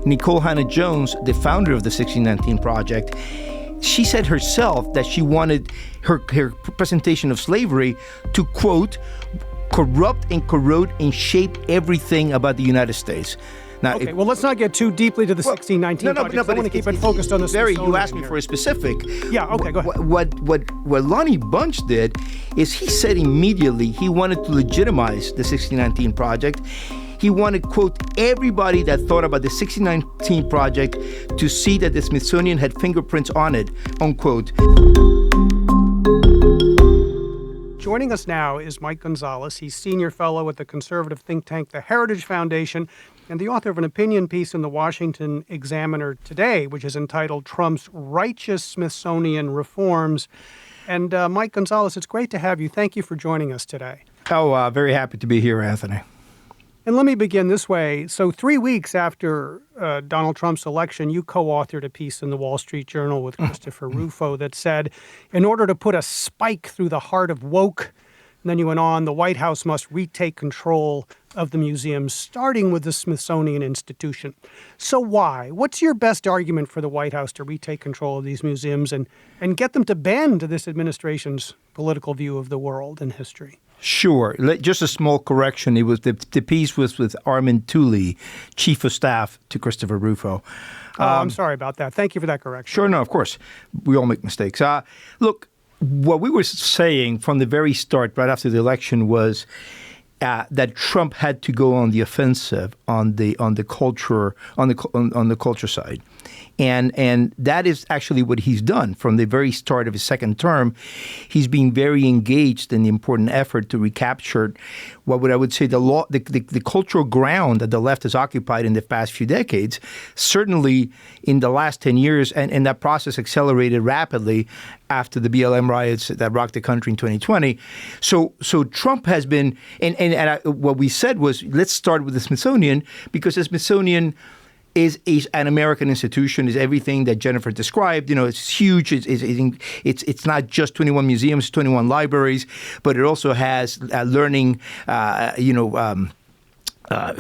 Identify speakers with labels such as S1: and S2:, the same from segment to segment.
S1: Nicole Hannah-Jones, the founder of the 1619 Project, she said herself that she wanted her presentation of slavery to, quote, corrupt and corrode and shape everything about the United States. Now,
S2: okay, well, let's not get too deeply to the 1619 project. I want to keep it focused on the Smithsonian.
S1: You asked me for a specific.
S2: Yeah, okay, go ahead.
S1: What Lonnie Bunch did is he said immediately he wanted to legitimize the 1619 Project. He wanted, quote, everybody that thought about the 1619 Project to see that the Smithsonian had fingerprints on it, unquote.
S2: Joining us now is Mike Gonzalez. He's senior fellow at the conservative think tank, the Heritage Foundation, and the author of an opinion piece in the Washington Examiner today, which is entitled Trump's Righteous Smithsonian Reforms. And Mike Gonzalez, it's great to have you. Thank you for joining us today.
S1: Oh, very happy to be here, Anthony.
S2: And let me begin this way. So 3 weeks after Donald Trump's election, you co-authored a piece in the Wall Street Journal with Christopher Rufo that said, in order to put a spike through the heart of woke, and then you went on, the White House must retake control of the museums, starting with the Smithsonian Institution. So why? What's your best argument for the White House to retake control of these museums and get them to bend to this administration's political view of the world and history?
S1: Sure. Just a small correction. It was the piece was with Armin Tooley, Chief of Staff to Christopher Rufo.
S2: I'm sorry about that. Thank you for that correction.
S1: Sure. No, of course. We all make mistakes. Look, what we were saying from the very start, right after the election, was that Trump had to go on the offensive on the culture side. And that is actually what he's done from the very start of his second term. He's been very engaged in the important effort to recapture what I would say the cultural ground that the left has occupied in the past few decades. Certainly in the last 10 years, and that process accelerated rapidly after the BLM riots that rocked the country in 2020. So Trump has been, what we said was, let's start with the Smithsonian, because the Smithsonian is an American institution, is everything that Jennifer described. It's huge. It's not just 21 museums, 21 libraries, but it also has learning,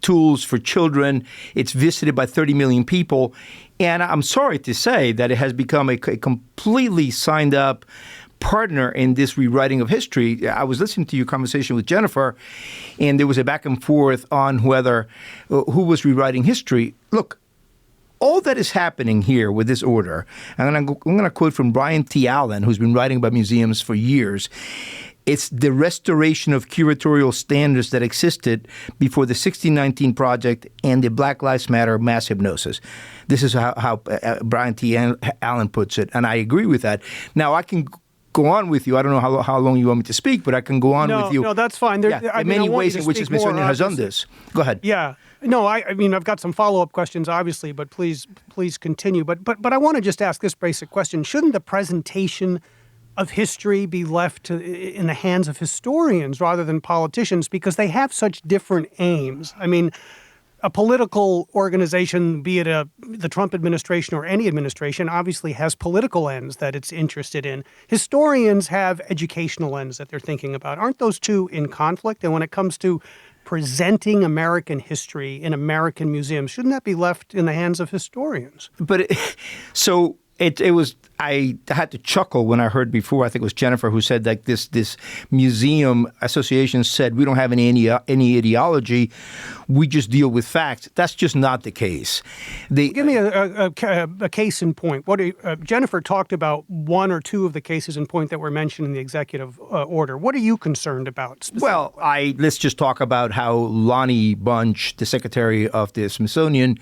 S1: tools for children. It's visited by 30 million people. And I'm sorry to say that it has become a completely signed up partner in this rewriting of history. I was listening to your conversation with Jennifer, and there was a back and forth on who was rewriting history. Look, all that is happening here with this order, and I'm going to quote from Brian T. Allen, who's been writing about museums for years. It's the restoration of curatorial standards that existed before the 1619 Project and the Black Lives Matter mass hypnosis. This is how Brian T. Allen puts it, and I agree with that. Now, I can go on with you. I don't know how long you want me to speak, but I can go on with you.
S2: No, that's fine.
S1: There are many ways in which the Smithsonian has done this. Go ahead.
S2: Yeah. No, I mean, I've got some follow-up questions, obviously, but please continue. But I want to just ask this basic question. Shouldn't the presentation of history be left in the hands of historians rather than politicians, because they have such different aims? I mean, a political organization, be it the Trump administration or any administration, obviously has political ends that it's interested in. Historians have educational ends that they're thinking about. Aren't those two in conflict? And when it comes to presenting American history in American museums, shouldn't that be left in the hands of historians?
S1: But it was, I had to chuckle when I heard before, I think it was Jennifer who said that this museum association said we don't have any ideology, we just deal with facts. That's just not the case.
S2: Give me a case in point. Jennifer talked about one or two of the cases in point that were mentioned in the executive order. What are you concerned about?
S1: Well, let's just talk about how Lonnie Bunch, the secretary of the Smithsonian,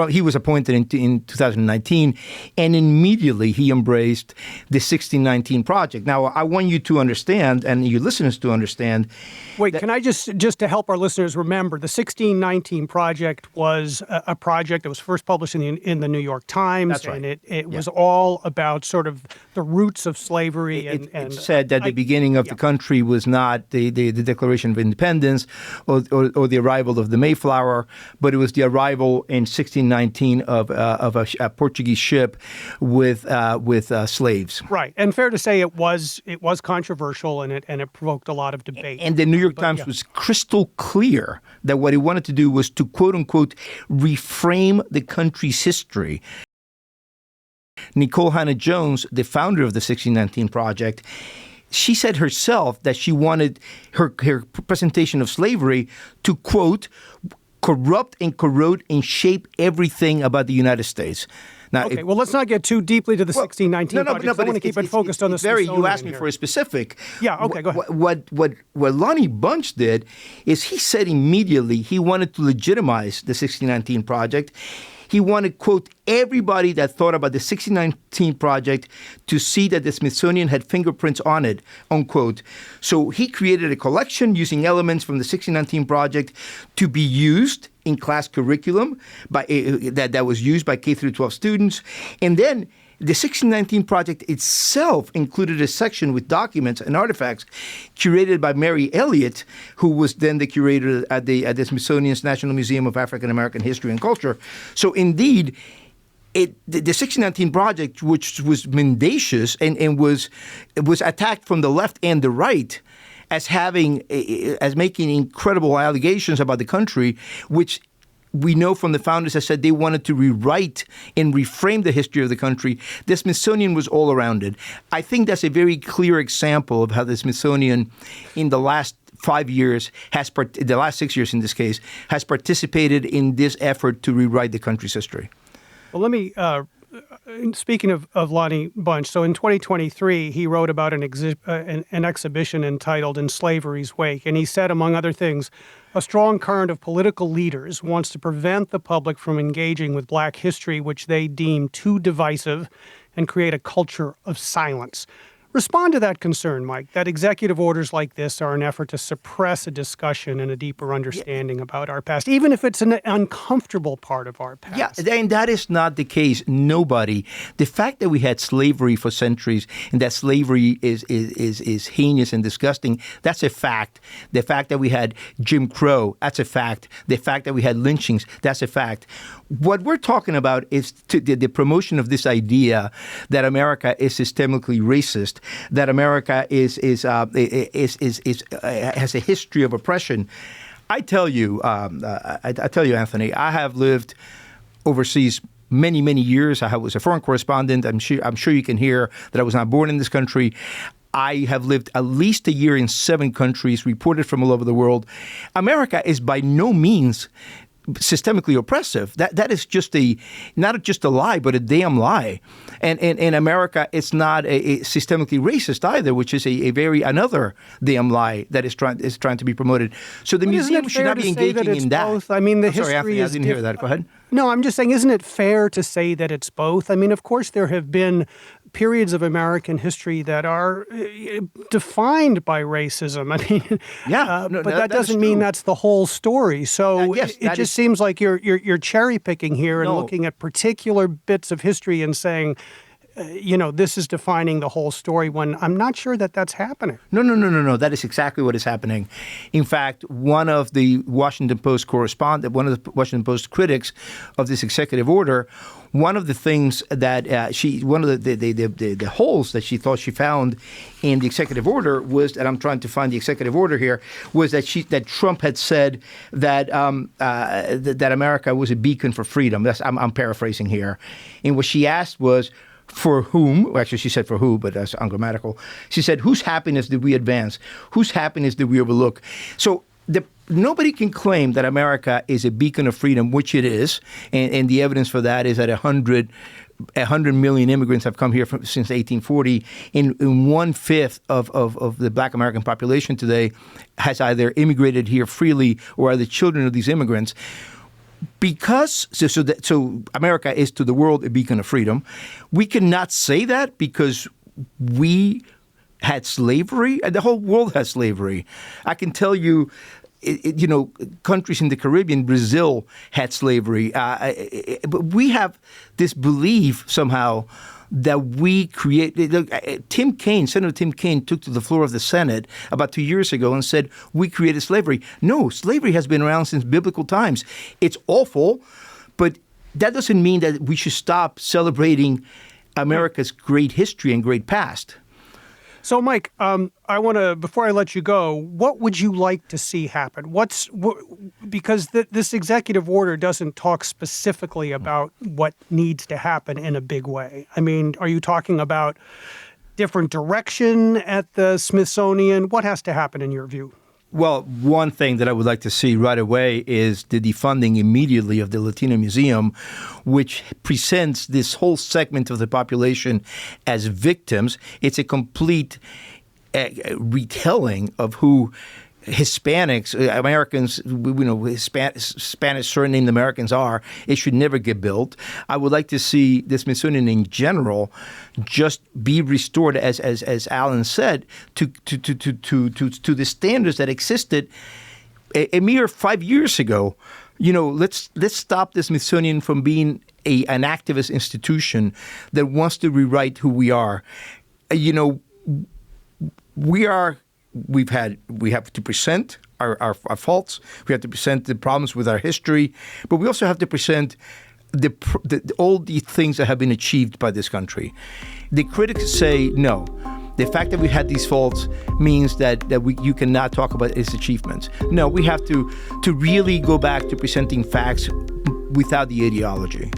S1: he was appointed in 2019, and immediately he embraced the 1619 Project. Now, I want you to understand, and your listeners to understand.
S2: Wait, can I just to help our listeners remember, the 1619 Project was a project that was first published in the New York Times.
S1: That's right.
S2: And it was all about sort of the roots of slavery.
S1: It said that the beginning of the country was not the Declaration of Independence or the arrival of the Mayflower, but it was the arrival in 1619 of a Portuguese ship with slaves.
S2: Right, and fair to say it was controversial and it provoked a lot of debate.
S1: And the New York Times was crystal clear that what it wanted to do was to, quote unquote, reframe the country's history. Nicole Hannah-Jones, the founder of the 1619 Project, she said herself that she wanted her presentation of slavery to, quote, corrupt and corrode and shape everything about the United States. Now,
S2: okay, well, let's not get too deeply to the 1619 project. I want to keep it focused on the Smithsonian.
S1: You asked me for a specific.
S2: Yeah, okay, go ahead.
S1: What Lonnie Bunch did is he said immediately he wanted to legitimize the 1619 Project. He wanted, quote, everybody that thought about the 1619 Project to see that the Smithsonian had fingerprints on it, unquote. So he created a collection using elements from the 1619 Project to be used in class curriculum that was used by K through 12 students. And then the 1619 Project itself included a section with documents and artifacts curated by Mary Elliott, who was then the curator at the Smithsonian's National Museum of African American History and Culture. So indeed, the 1619 Project, which was mendacious and was attacked from the left and the right, as making incredible allegations about the country, which we know from the founders that said they wanted to rewrite and reframe the history of the country. The Smithsonian was all around it. I think that's a very clear example of how the Smithsonian, in the last 5 years, the last 6 years in this case, has participated in this effort to rewrite the country's history.
S2: Well, let me, speaking of Lonnie Bunch, so in 2023, he wrote about an exhibition entitled In Slavery's Wake, and he said, among other things, a strong current of political leaders wants to prevent the public from engaging with Black history, which they deem too divisive, and create a culture of silence. Respond to that concern, Mike, that executive orders like this are an effort to suppress a discussion and a deeper understanding about our past, even if it's an uncomfortable part of our past.
S1: Yeah, and that is not the case. Nobody. The fact that we had slavery for centuries and that slavery is heinous and disgusting, that's a fact. The fact that we had Jim Crow, that's a fact. The fact that we had lynchings, that's a fact. What we're talking about is the promotion of this idea that America is systemically racist, that America has a history of oppression. I tell you, Anthony, I have lived overseas many, many years. I was a foreign correspondent. I'm sure you can hear that I was not born in this country. I have lived at least a year in 7 countries, reported from all over the world. America is by no means systemically oppressive. That is just not just a lie, but a damn lie. And in America, it's not a systemically racist either, which is another damn lie that is trying to be promoted. So the museum should not be engaging in that.
S2: Both? I mean,
S1: history sorry, Anthony, I didn't hear that. Go ahead.
S2: No, I'm just saying, isn't it fair to say that it's both? I mean, of course, there have been periods of American history that are defined by racism. I mean, but that doesn't mean that's the whole story. So it just seems like you're cherry picking here and looking at particular bits of history and saying, this is defining the whole story, when I'm not sure that that's happening.
S1: No. That is exactly what is happening. In fact, one of the Washington Post critics of this executive order, one of the things that the holes that she thought she found in the executive order was, and I'm trying to find the executive order here, was that Trump had said that that America was a beacon for freedom. I'm paraphrasing here. And what she asked was, for whom? Well, actually, she said for who, but that's ungrammatical. She said, whose happiness did we advance? Whose happiness did we overlook? So nobody can claim that America is a beacon of freedom, which it is. And the evidence for that is that 100 million immigrants have come here since 1840. In 1/5 of the Black American population today has either immigrated here freely or are the children of these immigrants. Because so America is to the world a beacon of freedom. We cannot say that because we had slavery, and the whole world has slavery. I can tell you, countries in the Caribbean, Brazil had slavery. But we have this belief somehow that we created. Senator Tim Kaine took to the floor of the Senate about 2 years ago and said, we created slavery. No, slavery has been around since biblical times. It's awful, but that doesn't mean that we should stop celebrating America's great history and great past.
S2: So, Mike, I want to, before I let you go, what would you like to see happen? Because this executive order doesn't talk specifically about what needs to happen in a big way. I mean, are you talking about different direction at the Smithsonian? What has to happen in your view?
S1: Well, one thing that I would like to see right away is the defunding immediately of the Latino Museum, which presents this whole segment of the population as victims. It's a complete retelling of who Hispanics, Americans, Spanish surnamed Americans are. It should never get built. I would like to see the Smithsonian in general just be restored, as Alan said, to the standards that existed a mere 5 years ago. Let's stop the Smithsonian from being an activist institution that wants to rewrite who we are. We have to present our faults. We have to present the problems with our history, but we also have to present all the things that have been achieved by this country. The critics say no. The fact that we had these faults means that you cannot talk about its achievements. No, we have to really go back to presenting facts without the ideology.